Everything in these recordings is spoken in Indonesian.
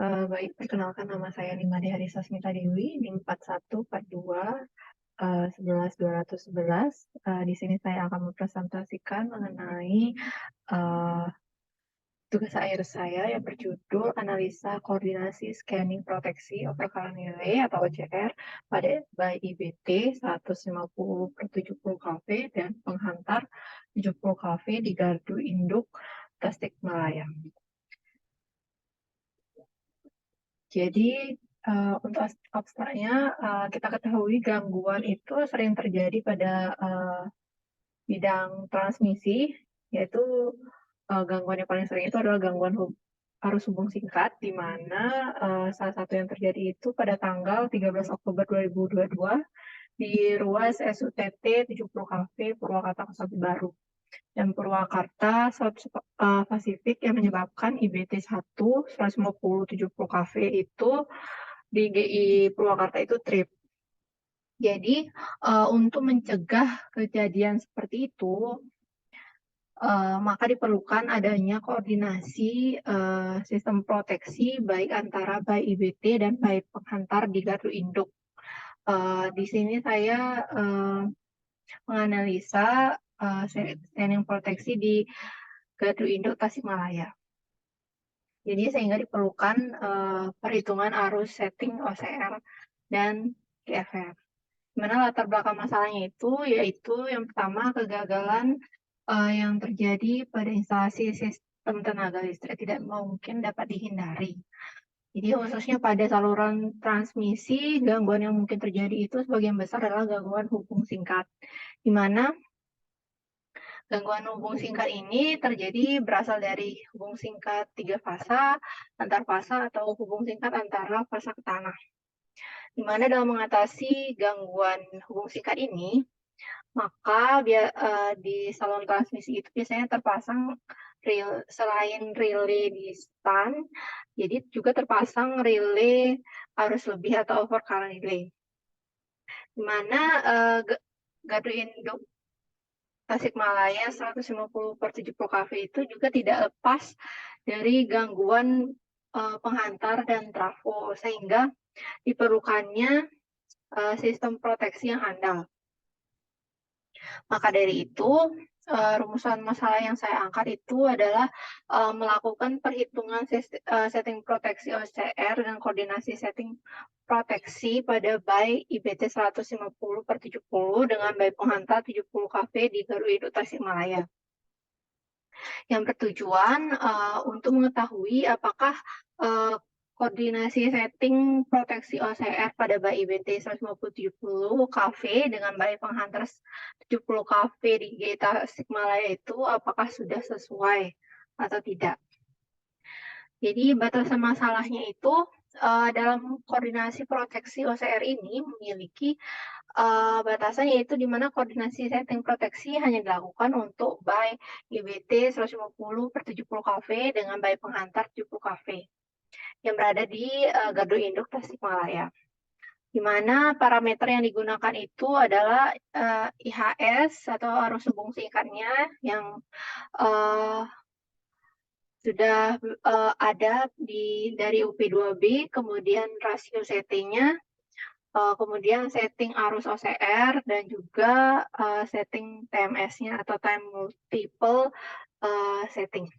Baik, perkenalkan nama saya Nimade Harisasmita Dewi, NIM 4142 11 211. Di sini saya akan mempresentasikan mengenai eh, tugas akhir saya yang berjudul Analisa Koordinasi Scanning Proteksi Overcurrent Relay atau OCR pada by IBT 150/70 kV dan penghantar 70 kV di gardu induk Tasikmalaya. Jadi untuk abstraknya, kita ketahui gangguan itu sering terjadi pada bidang transmisi, yaitu gangguan yang paling sering itu adalah gangguan arus hubung singkat, di mana salah satu yang terjadi itu pada tanggal 13 Oktober 2022 di ruas SUTT 70 kV Purwakarta Kosambi Baru dan Purwakarta South Pacific yang menyebabkan IBT 150/70 kV itu di GI Purwakarta itu trip. Jadi untuk mencegah kejadian seperti itu, maka diperlukan adanya koordinasi sistem proteksi baik antara baik IBT dan baik penghantar di gardu induk. Di sini saya menganalisa scanning proteksi di gardu induk Tasikmalaya. Jadi sehingga diperlukan perhitungan arus setting OCR dan GFR. Dimana latar belakang masalahnya itu yaitu yang pertama kegagalan yang terjadi pada instalasi sistem tenaga listrik tidak mungkin dapat dihindari. Jadi khususnya pada saluran transmisi, gangguan yang mungkin terjadi itu sebagian besar adalah gangguan hubung singkat, di mana gangguan hubung singkat ini terjadi berasal dari hubung singkat 3 fasa, antar fasa, atau hubung singkat antara fasa ke tanah. Di mana dalam mengatasi gangguan hubung singkat ini, maka di saluran transmisi itu biasanya terpasang selain relay di stand, jadi juga terpasang relay arus lebih atau overcurrent relay. Di mana gardu induk Tasikmalaya 150/70 kV itu juga tidak lepas dari gangguan penghantar dan trafo, sehingga diperlukannya sistem proteksi yang andal. Maka dari itu, rumusan masalah yang saya angkat itu adalah melakukan perhitungan setting proteksi OCR dan koordinasi setting proteksi pada baik IBT 150/70 dengan baik penghantar 70 kV di gardu induk Tasikmalaya. Yang bertujuan untuk mengetahui apakah koordinasi setting proteksi OCR pada baik IBT 150/70 kV dengan baik penghantar 70 kV di GI Tasikmalaya itu apakah sudah sesuai atau tidak. Jadi batasan masalahnya itu dalam koordinasi proteksi OCR ini memiliki batasan yaitu di mana koordinasi setting proteksi hanya dilakukan untuk baik IBT 150/70 kV dengan baik penghantar 70 kV yang berada di gardu induk Tasikmalaya. Di mana parameter yang digunakan itu adalah IHS atau arus hubung singkatnya yang sudah ada dari UP2B, kemudian rasio settingnya, kemudian setting arus OCR, dan juga setting TMS-nya atau time multiple setting.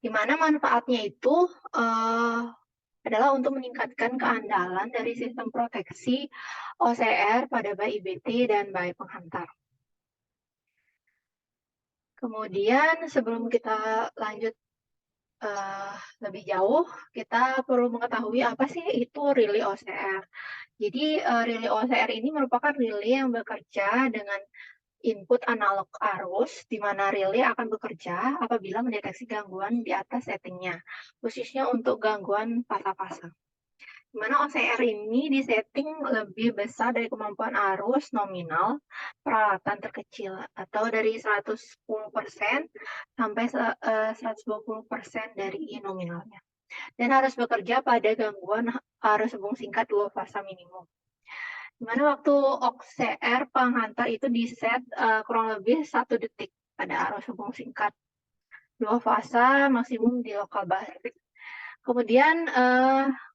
Di mana manfaatnya itu adalah untuk meningkatkan keandalan dari sistem proteksi OCR pada baik IBT dan baik penghantar. Kemudian sebelum kita lanjut lebih jauh, kita perlu mengetahui apa sih itu relay OCR. Jadi relay OCR ini merupakan relay yang bekerja dengan input analog arus, di mana relay akan bekerja apabila mendeteksi gangguan di atas settingnya, khususnya untuk gangguan fasa-fasa. Di mana OCR ini disetting lebih besar dari kemampuan arus nominal peralatan terkecil, atau dari 110% sampai 120% dari nominalnya. Dan harus bekerja pada gangguan arus hubung singkat 2 fasa minimum. Dimana waktu OCR penghantar itu diset kurang lebih 1 detik pada arus hubung singkat 2 fasa maksimum di lokal bus. Kemudian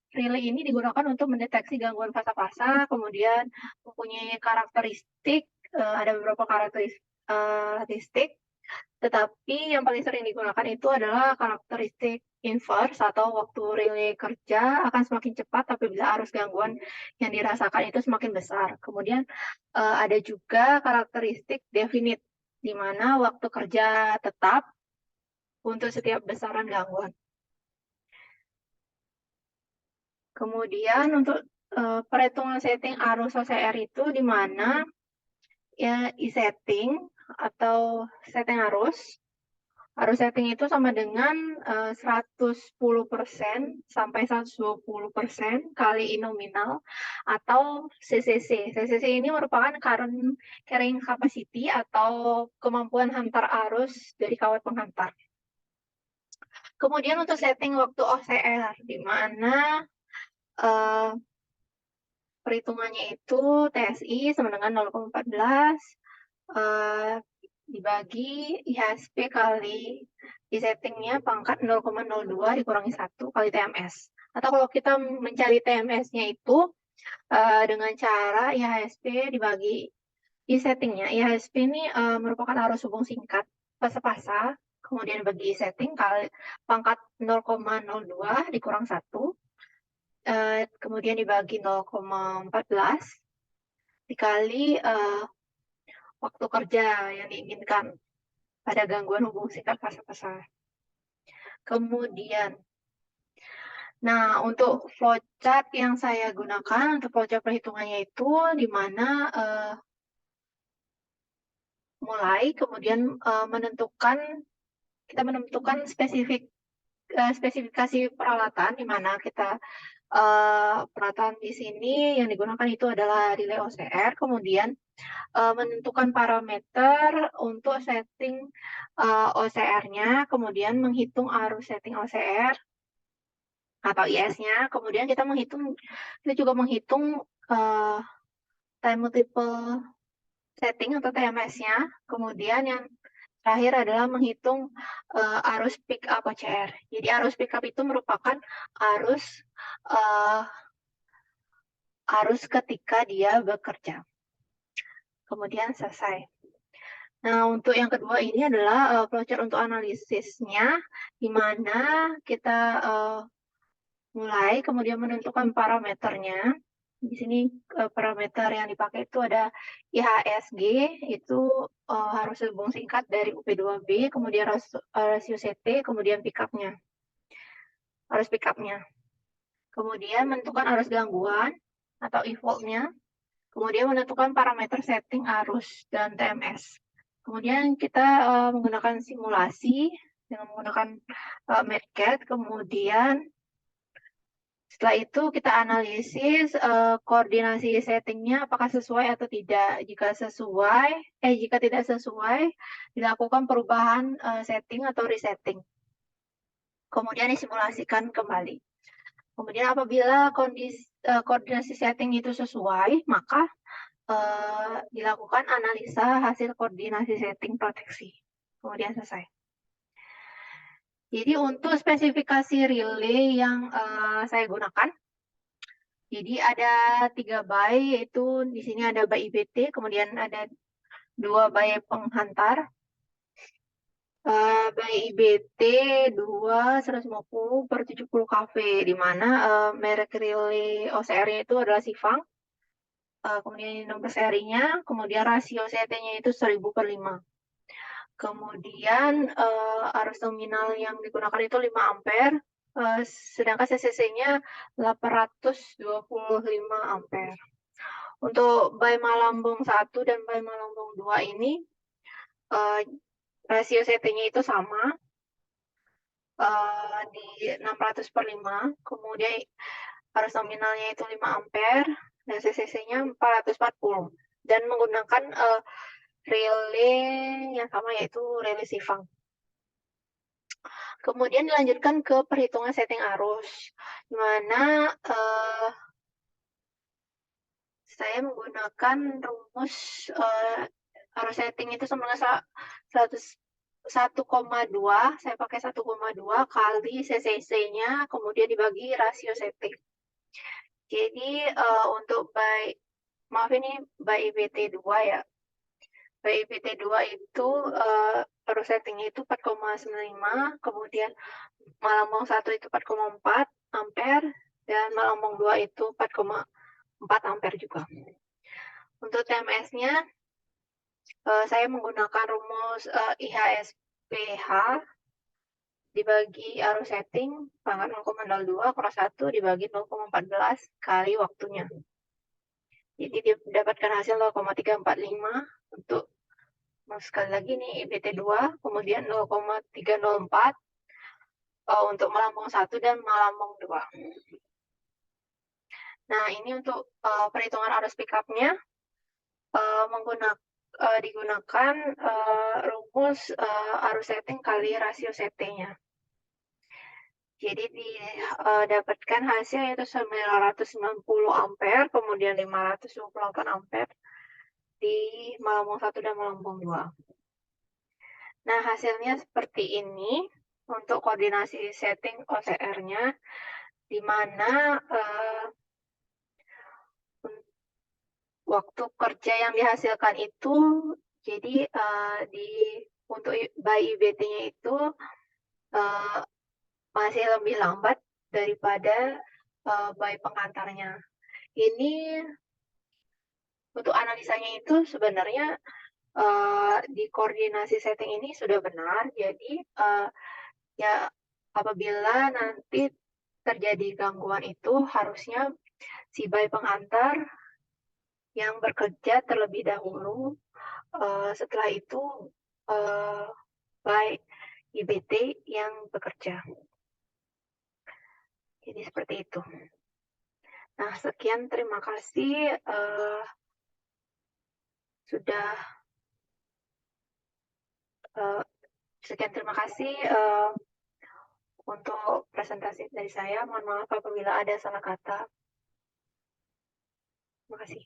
relay ini digunakan untuk mendeteksi gangguan fasa-fasa, kemudian mempunyai karakteristik, ada beberapa karakteristik, tetapi yang paling sering digunakan itu adalah karakteristik inverse atau waktu relay kerja akan semakin cepat apabila arus gangguan yang dirasakan itu semakin besar. Kemudian ada juga karakteristik definite, di mana waktu kerja tetap untuk setiap besaran gangguan. Kemudian untuk perhitungan setting arus OCR itu di mana ya setting atau setting arus setting itu sama dengan 110% sampai 120% kali I nominal atau CCC. CCC ini merupakan current carrying capacity atau kemampuan hantar arus dari kawat penghantar. Kemudian untuk setting waktu OCR, di mana perhitungannya itu TSI sama dengan 0,14 dibagi IHSP kali di settingnya pangkat 0,02 dikurangi 1 kali TMS. Atau kalau kita mencari TMS-nya itu dengan cara IHSP dibagi di settingnya. IHSP ini merupakan arus hubung singkat fasa-fasa, kemudian bagi setting kali pangkat 0,02 dikurang 1, kemudian dibagi 0,14 dikali waktu kerja yang diinginkan pada gangguan hubung singkat fasa-fasa. Kemudian, nah untuk flowchart yang saya gunakan untuk flowchart perhitungannya itu di mana mulai kemudian kita menentukan spesifikasi peralatan di mana kita peralatan di sini yang digunakan itu adalah relay OCR, kemudian menentukan parameter untuk setting OCR-nya, kemudian menghitung arus setting OCR atau IS-nya, kemudian kita juga menghitung time multiple setting atau TMS-nya, kemudian yang terakhir adalah menghitung arus pick up OCR. Jadi arus pick up itu merupakan arus ketika dia bekerja. Kemudian selesai. Nah, untuk yang kedua ini adalah flowchart untuk analisisnya, di mana kita mulai kemudian menentukan parameternya. Di sini parameter yang dipakai itu ada IHSG, itu harus hubung singkat dari UP2B, kemudian rasio CT, kemudian arus pick-up-nya. Kemudian menentukan arus gangguan atau e-fault-nya, kemudian menentukan parameter setting arus dan TMS. Kemudian kita menggunakan simulasi dengan menggunakan MATCAD, kemudian setelah itu kita analisis koordinasi settingnya apakah sesuai atau tidak. Jika tidak sesuai, dilakukan perubahan setting atau resetting. Kemudian disimulasikan kembali. Kemudian apabila koordinasi setting itu sesuai, maka dilakukan analisa hasil koordinasi setting proteksi. Kemudian selesai. Jadi untuk spesifikasi relay yang saya gunakan, jadi ada 3 bay, yaitu di sini ada bay IBT, kemudian ada 2 bay penghantar. Bay IBT 150/70 kV, di mana merek relay OCR-nya itu adalah Sifang. Kemudian nomor serinya, kemudian rasio CT-nya itu 1000/5. Kemudian arus nominal yang digunakan itu 5 ampere, sedangkan CCC-nya 825 ampere. Untuk bay Malambung 1 dan bay Malambung 2 ini rasio CT-nya itu sama di 600/5, kemudian arus nominalnya itu 5 ampere dan CCC-nya 440 dan menggunakan relay yang sama, yaitu relay Sifang. Kemudian dilanjutkan ke perhitungan setting arus, di mana saya menggunakan rumus arus setting itu sama dengan 1,2, saya pakai 1,2 kali CCC-nya, kemudian dibagi rasio setting. Jadi, untuk maaf ini by IBT2 ya. By IBT2 itu, terus setting-nya itu 4,95, kemudian Malambong 1 itu 4,4 ampere, dan Malambong 2 itu 4,4 ampere juga. Untuk TMS-nya, saya menggunakan rumus, IHSPH dibagi arus setting pangkat 0,02 kurang 1 dibagi 0,14 kali waktunya. Jadi didapatkan hasil 0,345 untuk sekali lagi nih IBT2, kemudian 0,304 untuk Malambong 1 dan Malambong 2. Nah, ini untuk perhitungan arus pick-up-nya digunakan rumus arus setting kali rasio CT-nya. Jadi didapatkan hasil yaitu 990 ampere, kemudian 528 ampere di Malambong 1 dan Malambong 2. Nah, hasilnya seperti ini untuk koordinasi setting OCR-nya, di mana waktu kerja yang dihasilkan itu, jadi untuk by IBT-nya itu masih lebih lambat daripada by pengantarnya. Ini untuk analisanya itu sebenarnya di koordinasi setting ini sudah benar. Jadi ya apabila nanti terjadi gangguan itu harusnya si by pengantar yang bekerja terlebih dahulu, setelah itu by IBT yang bekerja. Jadi seperti itu. Nah, sekian, terima kasih sekian terima kasih untuk presentasi dari saya. Mohon maaf apabila ada salah kata. Terima kasih.